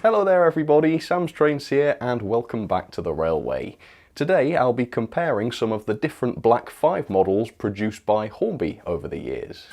Hello there everybody, Sam's Trains here and welcome back to the railway. Today I'll be comparing some of the different Black 5 models produced by Hornby over the years.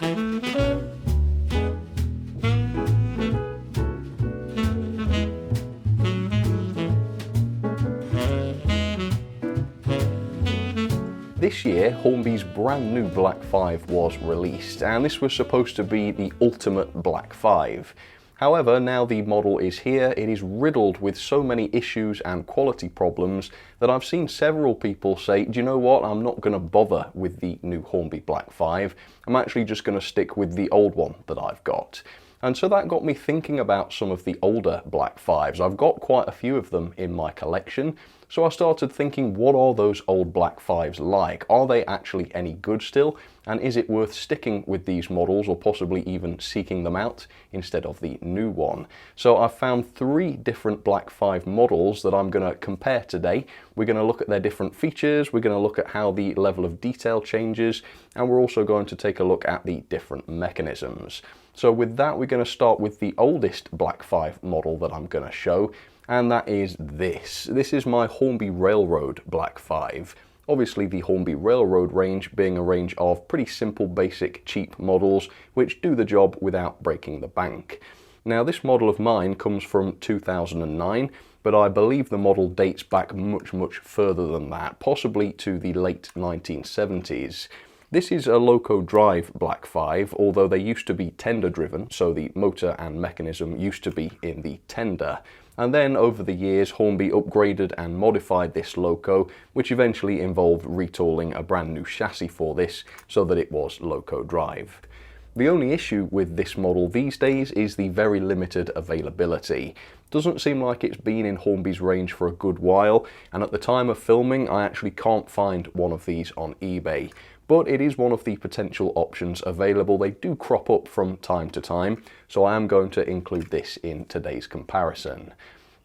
This year, Hornby's brand new Black 5 was released, and this was supposed to be the ultimate Black 5. However, now the model is here, it is riddled with so many issues and quality problems that I've seen several people say, do you know what, I'm not going to bother with the new Hornby Black 5, I'm actually just going to stick with the old one that I've got. And so that got me thinking about some of the older Black 5s. I've got quite a few of them in my collection, so I started thinking, what are those old Black 5s like? Are they actually any good still? And is it worth sticking with these models or possibly even seeking them out instead of the new one? So I've found 3 different Black 5 models that I'm going to compare today. We're going to look at their different features, we're going to look at how the level of detail changes, and we're also going to take a look at the different mechanisms. So with that, we're going to start with the oldest Black 5 model that I'm going to show, and that is this. This is my Hornby Railroad Black 5. Obviously the Hornby Railroad range being a range of pretty simple, basic, cheap models which do the job without breaking the bank. Now this model of mine comes from 2009, but I believe the model dates back much further than that, possibly to the late 1970s. This is a loco drive Black 5, although they used to be tender driven, so the motor and mechanism used to be in the tender. And then over the years, Hornby upgraded and modified this loco, which eventually involved retooling a brand new chassis for this so that it was loco drive. The only issue with this model these days is the very limited availability. Doesn't seem like it's been in Hornby's range for a good while, and at the time of filming I actually can't find one of these on eBay. But it is one of the potential options available. They do crop up from time to time, so I am going to include this in today's comparison.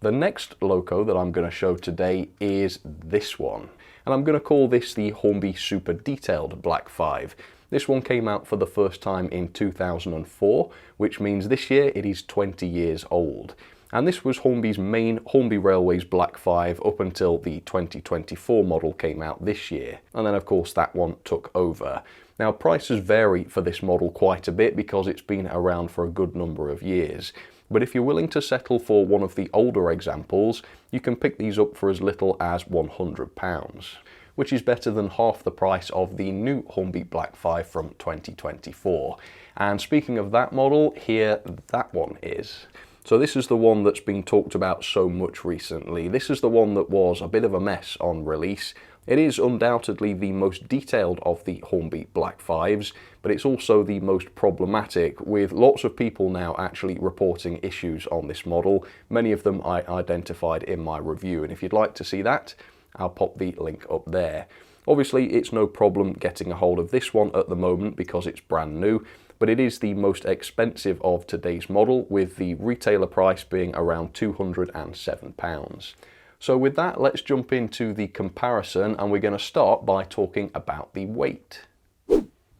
The next loco that I'm going to show today is this one, and I'm going to call this the Hornby Super Detailed Black 5. This one came out for the first time in 2004, which means this year it is 20 years old. And this was Hornby's main Hornby Railways Black 5 up until the 2024 model came out this year. And then of course that one took over. Now prices vary for this model quite a bit because it's been around for a good number of years. But if you're willing to settle for one of the older examples, you can pick these up for as little as £100, which is better than half the price of the new Hornby Black 5 from 2024. And speaking of that model, here that one is. So this is the one that's been talked about so much recently. This is the one that was a bit of a mess on release. It is undoubtedly the most detailed of the Hornby Black 5s, but it's also the most problematic, with lots of people now actually reporting issues on this model. Many of them I identified in my review, and if you'd like to see that, I'll pop the link up there. Obviously, it's no problem getting a hold of this one at the moment because it's brand new, but it is the most expensive of today's model, with the retailer price being around £207. So with that, let's jump into the comparison, and we're going to start by talking about the weight.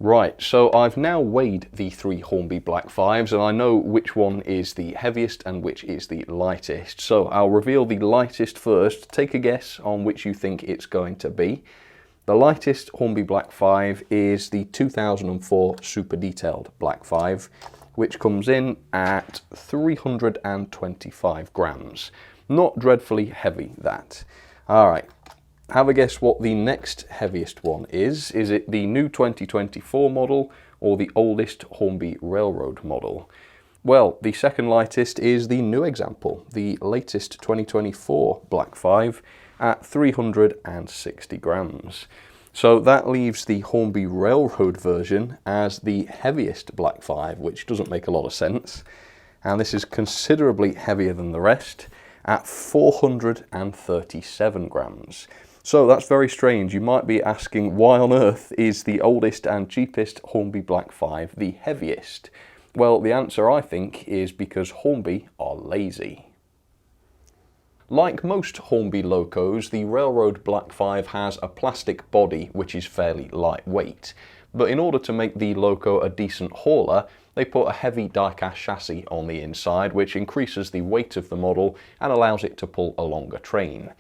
Right, so I've now weighed the 3 Hornby Black 5s, and I know which one is the heaviest and which is the lightest. So I'll reveal the lightest first. Take a guess on which you think it's going to be. The lightest Hornby Black 5 is the 2004 Super Detailed Black 5, which comes in at 325 grams. Not dreadfully heavy, that. Alright, have a guess what the next heaviest one is. Is it the new 2024 model or the oldest Hornby Railroad model? Well, the second lightest is the new example, the latest 2024 Black 5 at 360 grams. So that leaves the Hornby Railroad version as the heaviest Black 5, which doesn't make a lot of sense. And this is considerably heavier than the rest at 437 grams. So that's very strange. You might be asking, why on earth is the oldest and cheapest Hornby Black 5 the heaviest? Well, the answer I think is because Hornby are lazy. Like most Hornby locos, the Railroad Black 5 has a plastic body which is fairly lightweight. But in order to make the loco a decent hauler, they put a heavy die-cast chassis on the inside, which increases the weight of the model and allows it to pull a longer train.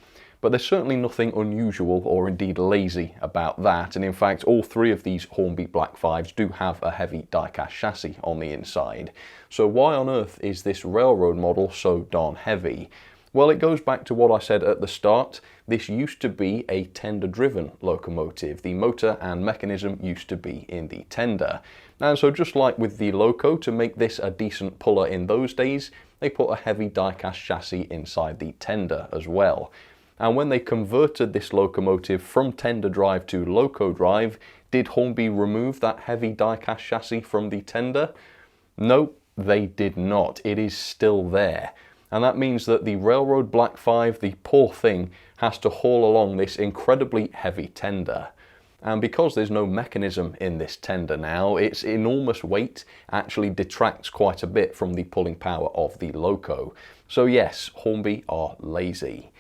But there's certainly nothing unusual or indeed lazy about that, and in fact all three of these Hornby Black 5s do have a heavy die-cast chassis on the inside. So why on earth is this railroad model so darn heavy? Well, it goes back to what I said at the start. This used to be a tender-driven locomotive. The motor and mechanism used to be in the tender. And so just like with the loco, to make this a decent puller in those days, they put a heavy die-cast chassis inside the tender as well. And when they converted this locomotive from tender drive to loco drive, did Hornby remove that heavy die-cast chassis from the tender? No, they did not. It is still there. And that means that the railroad Black 5, the poor thing, has to haul along this incredibly heavy tender. And because there's no mechanism in this tender now, its enormous weight actually detracts quite a bit from the pulling power of the loco. So yes, Hornby are lazy.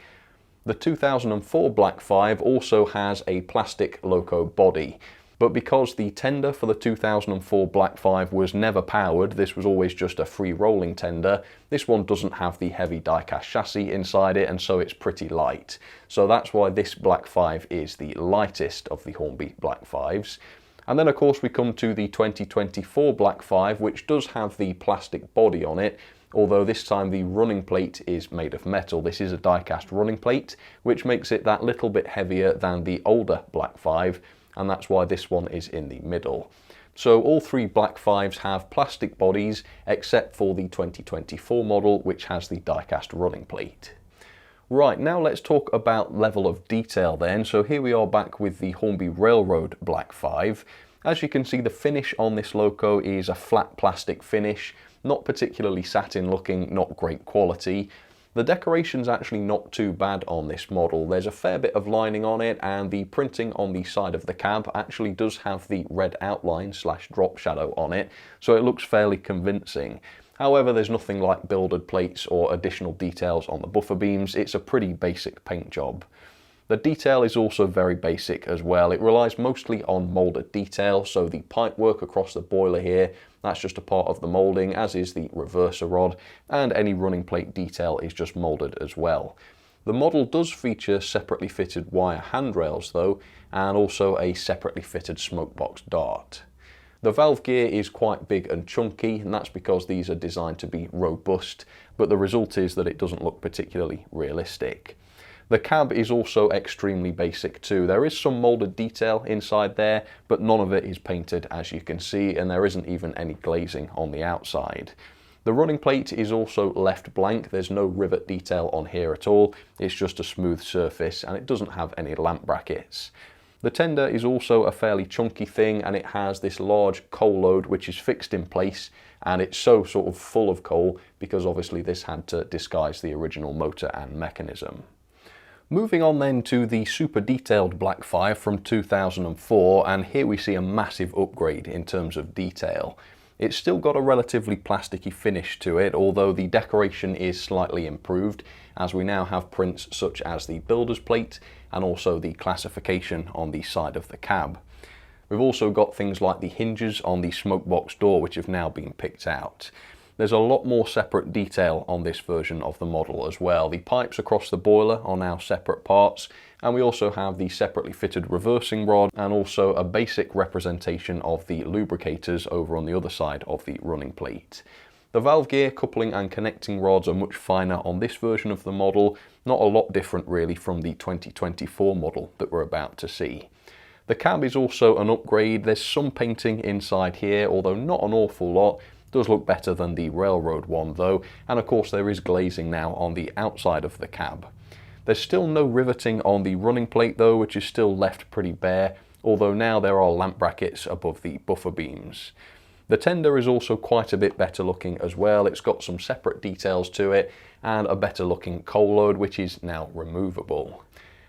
The 2004 Black 5 also has a plastic loco body. But because the tender for the 2004 Black 5 was never powered, this was always just a free rolling tender, this one doesn't have the heavy die-cast chassis inside it, and so it's pretty light. So that's why this Black 5 is the lightest of the Hornby Black 5s. And then of course we come to the 2024 Black 5, which does have the plastic body on it, although this time the running plate is made of metal. This is a die-cast running plate, which makes it that little bit heavier than the older Black 5, and that's why this one is in the middle. So all three Black 5s have plastic bodies, except for the 2024 model, which has the die-cast running plate. Right, now let's talk about level of detail then. So here we are back with the Hornby Railroad Black 5. As you can see, the finish on this loco is a flat plastic finish, not particularly satin looking, not great quality. The decoration's actually not too bad on this model. There's a fair bit of lining on it, and the printing on the side of the cab actually does have the red outline / drop shadow on it, so it looks fairly convincing. However, there's nothing like builded plates or additional details on the buffer beams. It's a pretty basic paint job. The detail is also very basic as well. It relies mostly on moulded detail, so the pipework across the boiler here, that's just a part of the moulding, as is the reverser rod, and any running plate detail is just moulded as well. The model does feature separately fitted wire handrails though, and also a separately fitted smokebox dart. The valve gear is quite big and chunky, and that's because these are designed to be robust, but the result is that it doesn't look particularly realistic. The cab is also extremely basic too. There is some moulded detail inside there, but none of it is painted, as you can see, and there isn't even any glazing on the outside. The running plate is also left blank. There's no rivet detail on here at all. It's just a smooth surface, and it doesn't have any lamp brackets. The tender is also a fairly chunky thing, and it has this large coal load which is fixed in place, and it's so sort of full of coal because obviously this had to disguise the original motor and mechanism. Moving on then to the super detailed Black 5 from 2004, and here we see a massive upgrade in terms of detail. It's still got a relatively plasticky finish to it, although the decoration is slightly improved, as we now have prints such as the builder's plate and also the classification on the side of the cab. We've also got things like the hinges on the smokebox door, which have now been picked out. There's a lot more separate detail on this version of the model as well. The pipes across the boiler are now separate parts, and we also have the separately fitted reversing rod and also a basic representation of the lubricators over on the other side of the running plate. The valve gear, coupling and connecting rods are much finer on this version of the model, not a lot different really from the 2024 model that we're about to see. The cab is also an upgrade. There's some painting inside here, although not an awful lot. Does look better than the railroad one though, and of course there is glazing now on the outside of the cab. There's still no riveting on the running plate though, which is still left pretty bare, although now there are lamp brackets above the buffer beams. The tender is also quite a bit better looking as well. It's got some separate details to it and a better looking coal load, which is now removable.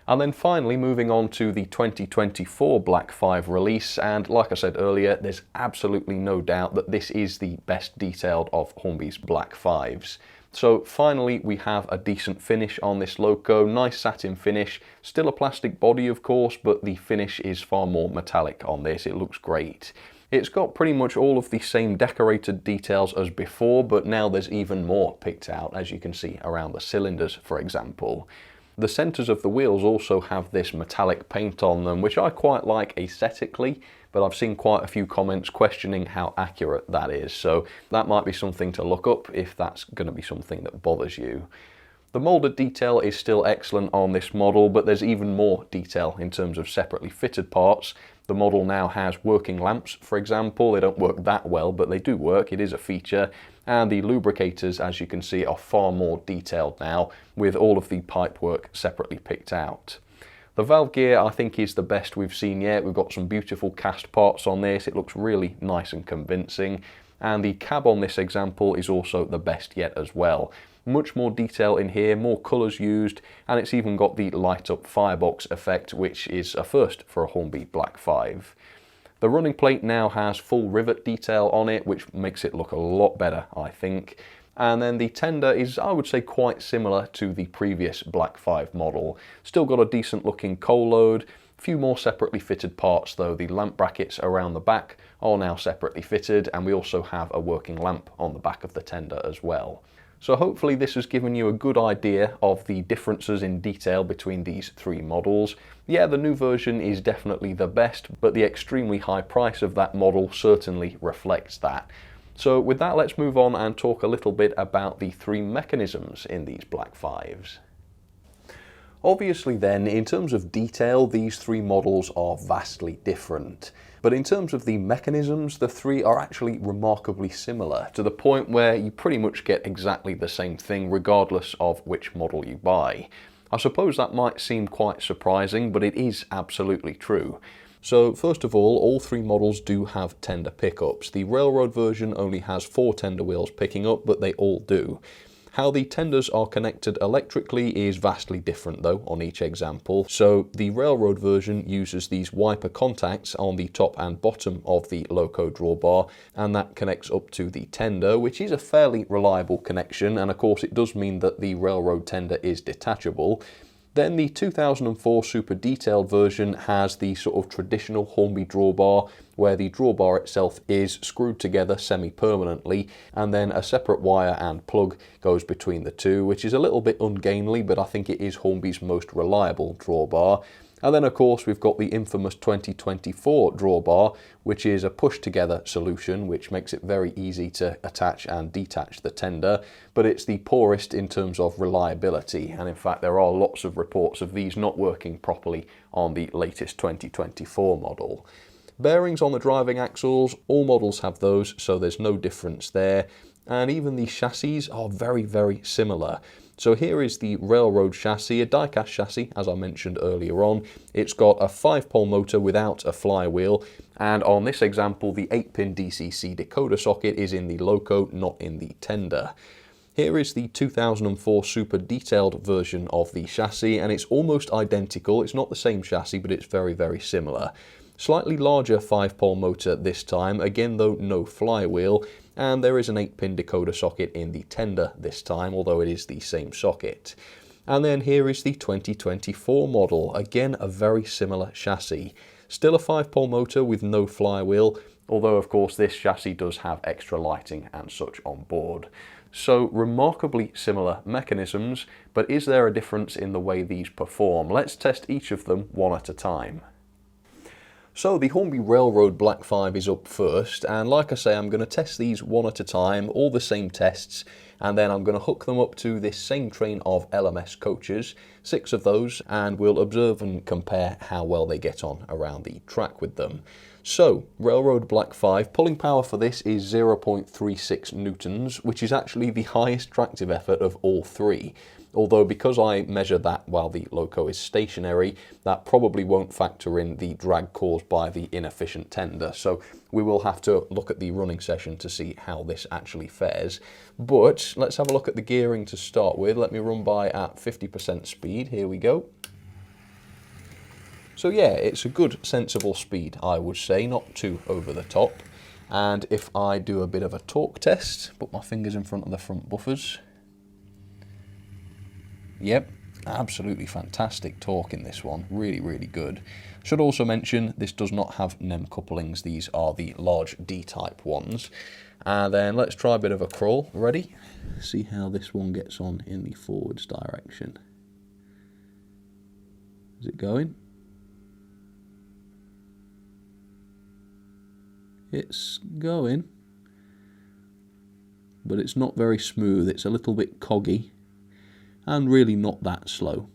And then finally moving on to the 2024 Black 5 release, and like I said earlier, there's absolutely no doubt that this is the best detailed of Hornby's Black 5s. So finally we have a decent finish on this loco, nice satin finish, still a plastic body of course, but the finish is far more metallic on this, it looks great. It's got pretty much all of the same decorated details as before, but now there's even more picked out, as you can see around the cylinders for example. The centres of the wheels also have this metallic paint on them, which I quite like aesthetically, but I've seen quite a few comments questioning how accurate that is, so that might be something to look up if that's going to be something that bothers you. The moulded detail is still excellent on this model, but there's even more detail in terms of separately fitted parts. The model now has working lamps, for example. They don't work that well, but they do work, it is a feature. And the lubricators, as you can see, are far more detailed now, with all of the pipework separately picked out. The valve gear I think is the best we've seen yet. We've got some beautiful cast parts on this, it looks really nice and convincing. And the cab on this example is also the best yet as well. Much more detail in here, more colours used, and it's even got the light up firebox effect, which is a first for a Hornby Black 5. The running plate now has full rivet detail on it, which makes it look a lot better, I think. And then the tender is, I would say, quite similar to the previous Black 5 model. Still got a decent looking coal load, a few more separately fitted parts though. The lamp brackets around the back are now separately fitted, and we also have a working lamp on the back of the tender as well. So hopefully this has given you a good idea of the differences in detail between these three models. Yeah, the new version is definitely the best, but the extremely high price of that model certainly reflects that. So with that, let's move on and talk a little bit about the three mechanisms in these Black 5s. Obviously then, in terms of detail, these three models are vastly different. But in terms of the mechanisms, the three are actually remarkably similar, to the point where you pretty much get exactly the same thing regardless of which model you buy. I suppose that might seem quite surprising, but it is absolutely true. So first of all three models do have tender pickups. The railroad version only has 4 tender wheels picking up, but they all do. How the tenders are connected electrically is vastly different though on each example. So the railroad version uses these wiper contacts on the top and bottom of the loco drawbar, and that connects up to the tender, which is a fairly reliable connection, and of course it does mean that the railroad tender is detachable. Then the 2004 super detailed version has the sort of traditional Hornby drawbar, where the drawbar itself is screwed together semi-permanently, and then a separate wire and plug goes between the two, which is a little bit ungainly, but I think it is Hornby's most reliable drawbar. And then of course we've got the infamous 2024 drawbar, which is a push together solution, which makes it very easy to attach and detach the tender, but it's the poorest in terms of reliability, and in fact there are lots of reports of these not working properly on the latest 2024 model. Bearings on the driving axles, all models have those, so there's no difference there, and even the chassis are very similar. So here is the railroad chassis, a die-cast chassis, as I mentioned earlier on. It's got a 5-pole motor without a flywheel, and on this example, the 8-pin DCC decoder socket is in the loco, not in the tender. Here is the 2004 super detailed version of the chassis, and it's almost identical. It's not the same chassis, but it's very similar. Slightly larger 5-pole motor this time, again though no flywheel, and there is an 8-pin decoder socket in the tender this time, although it is the same socket. And then here is the 2024 model, again a very similar chassis. Still a 5-pole motor with no flywheel, although of course this chassis does have extra lighting and such on board. So remarkably similar mechanisms, but is there a difference in the way these perform? Let's test each of them one at a time. So the Hornby Railroad Black 5 is up first, and like I say, I'm going to test these one at a time, all the same tests, and then I'm going to hook them up to this same train of LMS coaches, 6 of those, and we'll observe and compare how well they get on around the track with them. So, Railroad Black 5, pulling power for this is 0.36 newtons, which is actually the highest tractive effort of all three. Although because I measure that while the loco is stationary, that probably won't factor in the drag caused by the inefficient tender. So we will have to look at the running session to see how this actually fares. But let's have a look at the gearing to start with. Let me run by at 50% speed. Here we go. So yeah, it's a good sensible speed, I would say, not too over the top. And if I do a bit of a torque test, put my fingers in front of the front buffers, Yep, absolutely fantastic torque in this one. Really, really good. Should also mention this does not have NEM couplings. These are the large D-type ones. And then let's try a bit of a crawl. Ready? See how this one gets on in the forwards direction. Is it going? It's going, but it's not very smooth. It's a little bit coggy and really not that slow.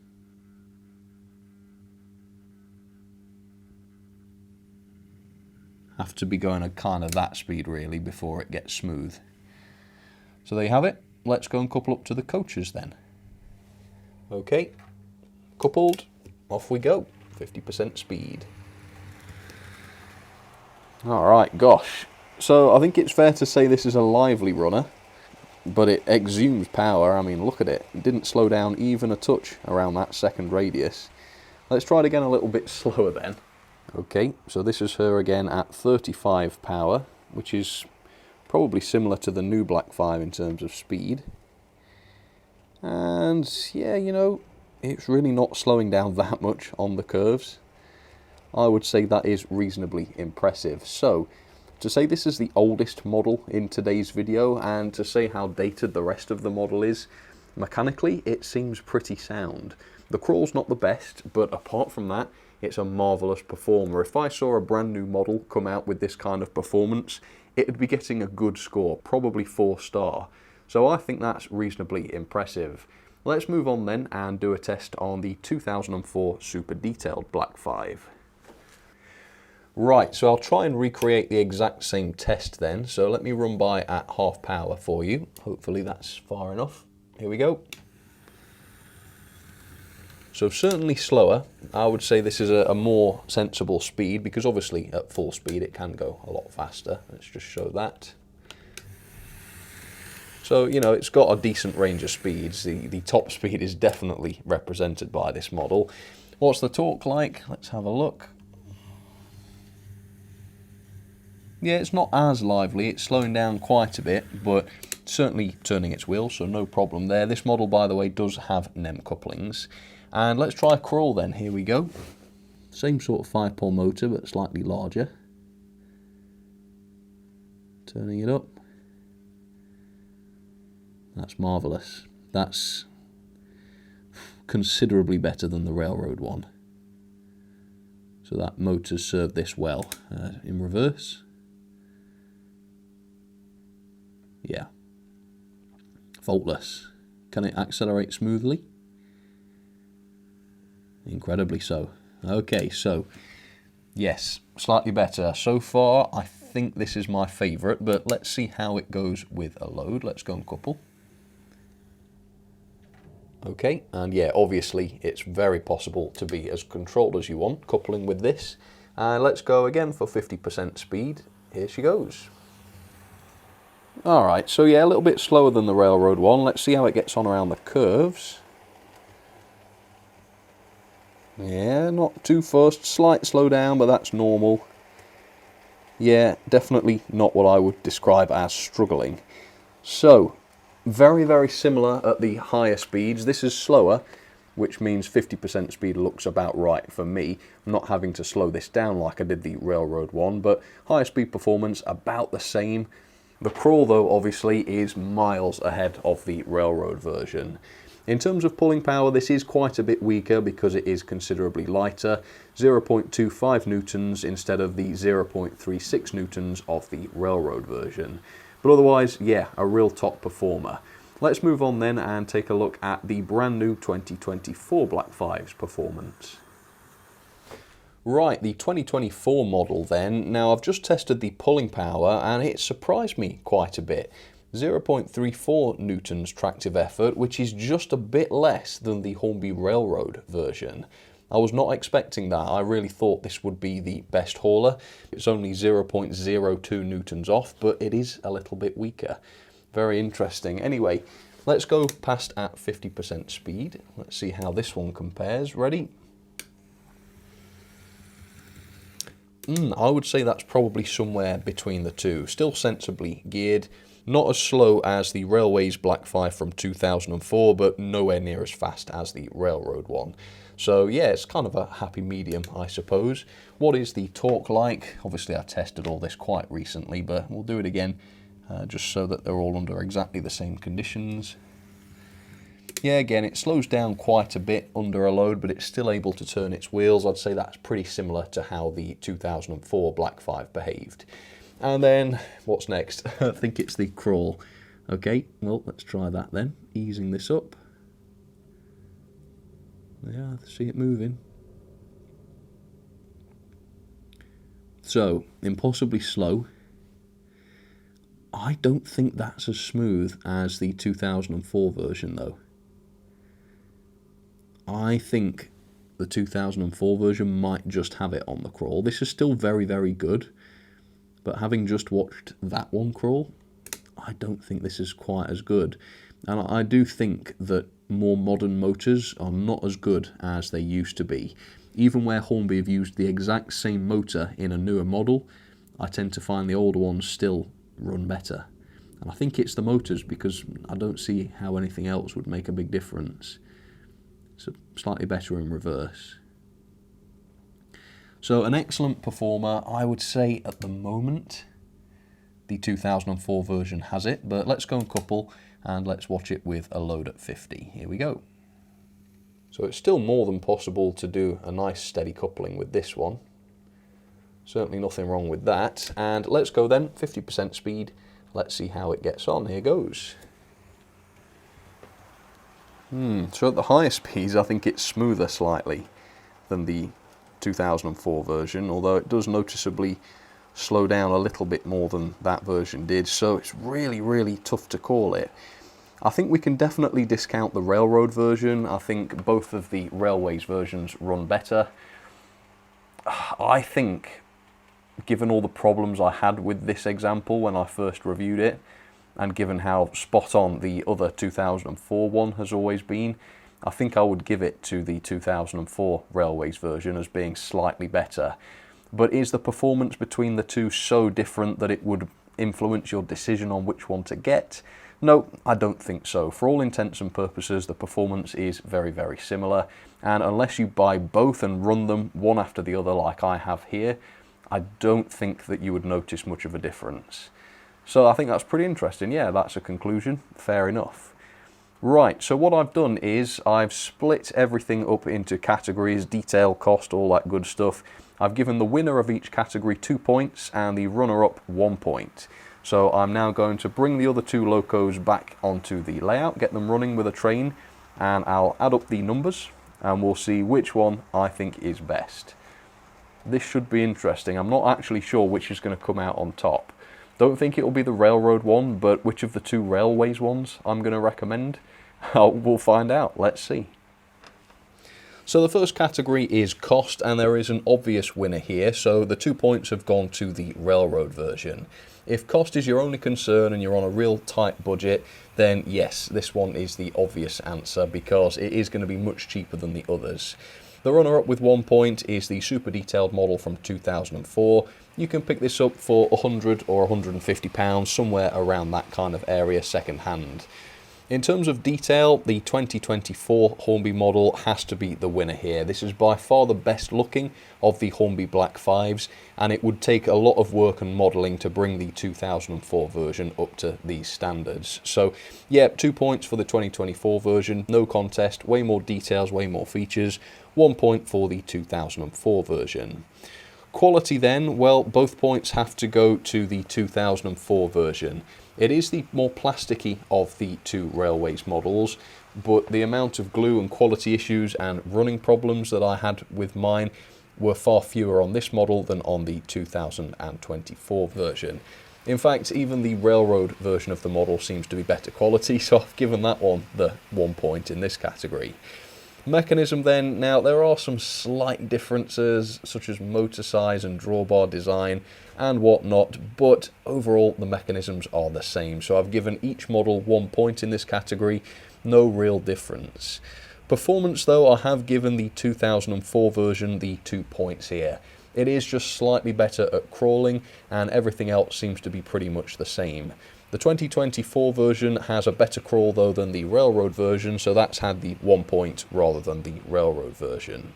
Have to be going at kind of that speed really before it gets smooth. So there you have it. Let's go and couple up to the coaches then. Okay, coupled, off we go, 50% speed. Alright, gosh. So I think it's fair to say this is a lively runner, but it exudes power. I mean, look at it. It didn't slow down even a touch around that second radius. Let's try it again a little bit slower then. Okay, so this is her again at 35 power, which is probably similar to the new Black 5 in terms of speed. And yeah, you know, it's really not slowing down that much on the curves. I would say that is reasonably impressive. So, to say this is the oldest model in today's video, and to say how dated the rest of the model is, mechanically it seems pretty sound. The crawl's not the best, but apart from that, it's a marvellous performer. If I saw a brand new model come out with this kind of performance, it would be getting a good score, probably 4-star. So I think that's reasonably impressive. Let's move on then and do a test on the 2004 Super Detailed Black 5. Right, so I'll try and recreate the exact same test then. So let me run by at half power for you. Hopefully that's far enough. Here we go. So certainly slower. I would say this is a more sensible speed, because obviously at full speed it can go a lot faster. Let's just show that. So, you know, it's got a decent range of speeds. The top speed is definitely represented by this model. What's the torque like? Let's have a look. Yeah, it's not as lively, it's slowing down quite a bit, but certainly turning its wheels, so no problem there. This model, by the way, does have NEM couplings. And let's try a crawl then, here we go. Same sort of 5-pole motor, but slightly larger. Turning it up. That's marvellous. That's considerably better than the railroad one. So that motor's served this well. In reverse. Yeah. Faultless. Can it accelerate smoothly? Incredibly so. Okay, so yes, slightly better. So far, I think this is my favourite, but let's see how it goes with a load. Let's go and couple. Okay, and yeah, obviously it's very possible to be as controlled as you want, coupling with this. And let's go again for 50% speed. Here she goes. Alright, so yeah, a little bit slower than the railroad one. Let's see how it gets on around the curves. Yeah, not too fast, slight slowdown, but that's normal. Yeah, definitely not what I would describe as struggling. So, very, very similar at the higher speeds. This is slower, which means 50% speed looks about right for me. I'm not having to slow this down like I did the railroad one, but higher speed performance about the same. The crawl, though, obviously is miles ahead of the railroad version. In terms of pulling power, this is quite a bit weaker because it is considerably lighter, 0.25 newtons instead of the 0.36 newtons of the railroad version. But otherwise, yeah, a real top performer. Let's move on then and take a look at the brand new 2024 Black 5's performance. Right, the 2024 model then. Now I've just tested the pulling power and it surprised me quite a bit. 0.34 newtons tractive effort, which is just a bit less than the Hornby railroad version. I was not expecting that. I really thought this would be the best hauler. It's only 0.02 newtons off, but it is a little bit weaker. Very interesting. Anyway, let's go past at 50% speed. Let's see how this one compares. Ready? I would say that's probably somewhere between the two. Still sensibly geared. Not as slow as the Railways Black 5 from 2004, but nowhere near as fast as the Railroad one. So yeah, it's kind of a happy medium, I suppose. What is the torque like? Obviously I tested all this quite recently, but we'll do it again just so that they're all under exactly the same conditions. Yeah, again, it slows down quite a bit under a load, but it's still able to turn its wheels. I'd say that's pretty similar to how the 2004 Black 5 behaved. And then, what's next? I think it's the crawl. Okay, well, let's try that then. Easing this up. Yeah, I see it moving. So, impossibly slow. I don't think that's as smooth as the 2004 version, though. I think the 2004 version might just have it on the crawl. This is still very, very good. But having just watched that one crawl, I don't think this is quite as good. And I do think that more modern motors are not as good as they used to be. Even where Hornby have used the exact same motor in a newer model, I tend to find the older ones still run better. And I think it's the motors, because I don't see how anything else would make a big difference. It's slightly better in reverse. So an excellent performer, I would say at the moment. The 2004 version has it, but let's go and couple and let's watch it with a load at 50. Here we go. So it's still more than possible to do a nice steady coupling with this one. Certainly nothing wrong with that. And let's go then, 50% speed. Let's see how it gets on. Here goes. So at the higher speeds, I think it's smoother slightly than the 2004 version, although it does noticeably slow down a little bit more than that version did, so it's really, really tough to call it. I think we can definitely discount the Railroad version. I think both of the Railways versions run better. I think, given all the problems I had with this example when I first reviewed it, and given how spot on the other 2004 one has always been, I think I would give it to the 2004 Railways version as being slightly better. But is the performance between the two so different that it would influence your decision on which one to get? No, I don't think so. For all intents and purposes, the performance is very, very similar. And unless you buy both and run them one after the other like I have here, I don't think that you would notice much of a difference. So I think that's pretty interesting. Yeah, that's a conclusion. Fair enough. Right, so what I've done is I've split everything up into categories, detail, cost, all that good stuff. I've given the winner of each category 2 points and the runner-up 1 point. So I'm now going to bring the other two locos back onto the layout, get them running with a train, and I'll add up the numbers and we'll see which one I think is best. This should be interesting. I'm not actually sure which is going to come out on top. Don't think it will be the Railroad one, but which of the two Railways ones I'm going to recommend, we'll find out. Let's see. So the first category is cost, and there is an obvious winner here. So the 2 points have gone to the Railroad version. If cost is your only concern and you're on a real tight budget, then yes, this one is the obvious answer because it is going to be much cheaper than the others. The runner-up with 1 point is the super detailed model from 2004. You can pick this up for £100 or £150, somewhere around that kind of area second hand. In terms of detail, the 2024 Hornby model has to be the winner here. This is by far the best looking of the Hornby Black 5s, and it would take a lot of work and modelling to bring the 2004 version up to these standards. So yeah, 2 points for the 2024 version, no contest, way more details, way more features, 1 point for the 2004 version. Quality then, well, both points have to go to the 2004 version. It is the more plasticky of the two Railways models, but the amount of glue and quality issues and running problems that I had with mine were far fewer on this model than on the 2024 version. In fact, even the Railroad version of the model seems to be better quality, so I've given that one the 1 point in this category. Mechanism then, now there are some slight differences such as motor size and drawbar design and whatnot, but overall the mechanisms are the same, so I've given each model 1 point in this category, no real difference. Performance though, I have given the 2004 version the 2 points here. It is just slightly better at crawling and everything else seems to be pretty much the same. The 2024 version has a better crawl though than the Railroad version, so that's had the 1 point rather than the Railroad version.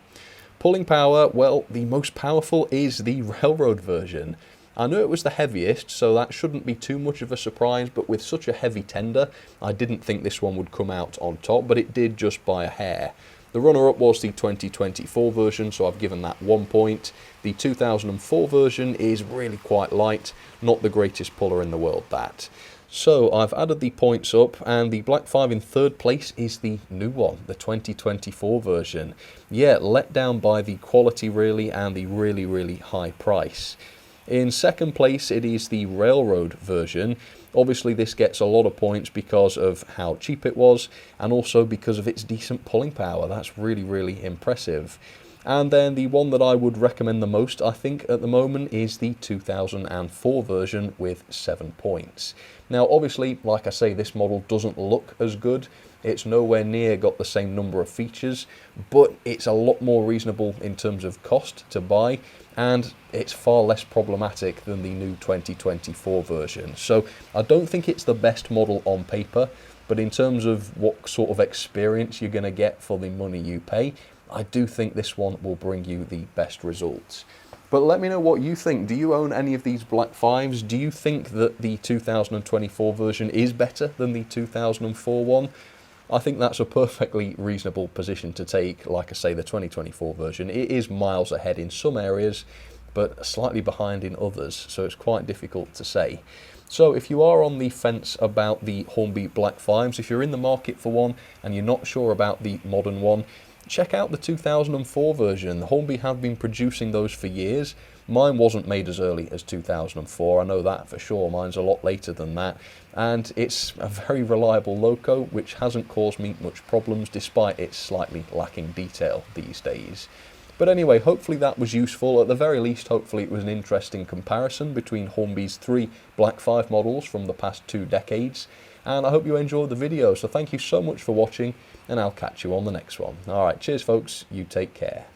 Pulling power, well, the most powerful is the Railroad version. I knew it was the heaviest, so that shouldn't be too much of a surprise, but with such a heavy tender, I didn't think this one would come out on top, but it did just by a hair. The runner-up was the 2024 version, so I've given that 1 point. The 2004 version is really quite light, not the greatest puller in the world, that. So I've added the points up, and the Black 5 in third place is the new one, the 2024 version. Yeah, let down by the quality really, and the really, really high price. In second place, it is the Railroad version. Obviously, this gets a lot of points because of how cheap it was, and also because of its decent pulling power. That's really, really impressive. And then the one that I would recommend the most, I think, at the moment is the 2004 version with 7 points. Now, obviously, like I say, this model doesn't look as good. It's nowhere near got the same number of features, but it's a lot more reasonable in terms of cost to buy, and it's far less problematic than the new 2024 version. So I don't think it's the best model on paper, but in terms of what sort of experience you're going to get for the money you pay, I do think this one will bring you the best results. But let me know what you think. Do you own any of these Black 5s? Do you think that the 2024 version is better than the 2004 one? I think that's a perfectly reasonable position to take. Like I say, the 2024 version, it is miles ahead in some areas, but slightly behind in others, so it's quite difficult to say. So if you are on the fence about the Hornby Black 5s, if you're in the market for one and you're not sure about the modern one, check out the 2004 version. Hornby have been producing those for years. Mine wasn't made as early as 2004, I know that for sure. Mine's a lot later than that. And it's a very reliable loco, which hasn't caused me much problems despite its slightly lacking detail these days. But anyway, hopefully that was useful. At the very least, hopefully it was an interesting comparison between Hornby's 3 Black 5 models from the past 2 decades. And I hope you enjoyed the video. So thank you so much for watching, and I'll catch you on the next one. Alright, cheers folks, you take care.